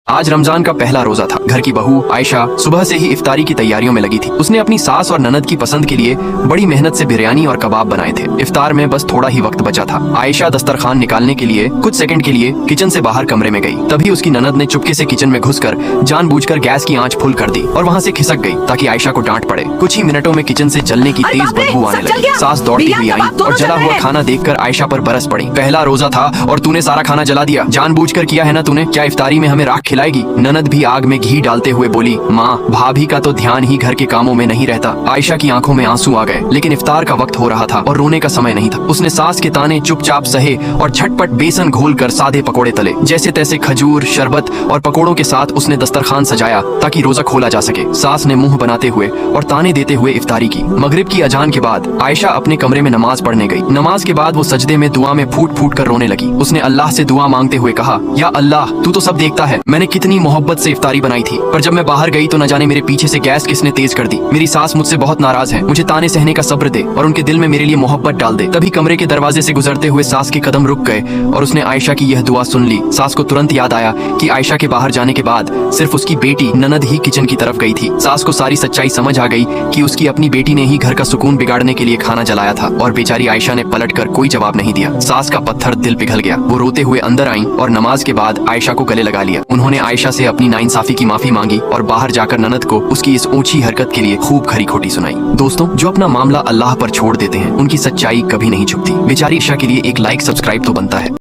आज रमजान का पहला रोजा था। घर की बहू आयशा सुबह से ही इफ्तारी की तैयारियों में लगी थी। उसने अपनी सास और ननद की पसंद के लिए बड़ी मेहनत से बिरयानी और कबाब बनाए थे। इफ्तार में बस थोड़ा ही वक्त बचा था। आयशा दस्तरखान निकालने के लिए कुछ सेकंड के लिए किचन से बाहर कमरे में गई। तभी उसकी ननद ने चुपके से किचन में घुसकर जानबूझकर गैस की आंच फुल कर दी और वहाँ से खिसक गई ताकि आयशा को डांट पड़े। कुछ ही मिनटों में किचन से जलने की तेज बदबू आने लगी। सास दौड़ती हुई आई और जला हुआ खाना देखकर आयशा पर बरस पड़ी। पहला रोजा था और तूने सारा खाना जला दिया। जानबूझकर किया है ना तूने? क्या इफ्तारी में हमें राख खिलाएगी? ननद भी आग में घी डालते हुए बोली, माँ भाभी का तो ध्यान ही घर के कामों में नहीं रहता। आयशा की आंखों में आंसू आ गए, लेकिन इफ्तार का वक्त हो रहा था और रोने का समय नहीं था। उसने सास के ताने चुपचाप सहे और झटपट बेसन घोलकर सादे पकोड़े तले। जैसे तैसे खजूर, शरबत और पकोड़ों के साथ उसने दस्तरखान सजाया ताकि रोजा खोला जा सके। सास ने मुंह बनाते हुए और ताने देते हुए इफ्तारी की। मगरिब की अजान के बाद आयशा अपने कमरे में नमाज पढ़ने गई। नमाज के बाद वो सजदे में दुआ में फूट फूट कर रोने लगी। उसने अल्लाह से दुआ मांगते हुए कहा, या अल्लाह तू तो सब देखता है। मैंने कितनी मोहब्बत से इफ्तारी बनाई थी, पर जब मैं बाहर गई तो न जाने मेरे पीछे से गैस किसने तेज कर दी। मेरी सास मुझसे बहुत नाराज है। मुझे ताने सहने का सब्र दे और उनके दिल में मेरे लिए मोहब्बत डाल दे। तभी कमरे के दरवाजे से गुजरते हुए सास के कदम रुक गए और उसने आयशा की यह दुआ सुन ली। सास को तुरंत याद आया कि आयशा के बाहर जाने के बाद सिर्फ उसकी बेटी ननद ही किचन की तरफ गई थी। सास को सारी सच्चाई समझ आ गई कि उसकी अपनी बेटी ने ही घर का सुकून बिगाड़ने के लिए खाना जलाया था और बेचारी आयशा ने पलटकर कोई जवाब नहीं दिया। सास का पत्थर दिल पिघल गया। वो रोते हुए अंदर आई और नमाज के बाद आयशा को गले लगा लिया। उन्होंने आयशा से अपनी नाइंसाफी की माफी मांगी और बाहर जाकर ननद को उसकी इस ऊंची हरकत के लिए खूब खरी खोटी सुनाई। दोस्तों, जो अपना मामला अल्लाह पर छोड़ देते हैं उनकी सच्चाई कभी नहीं छुपती। बेचारी आयशा के लिए एक लाइक सब्सक्राइब तो बनता है।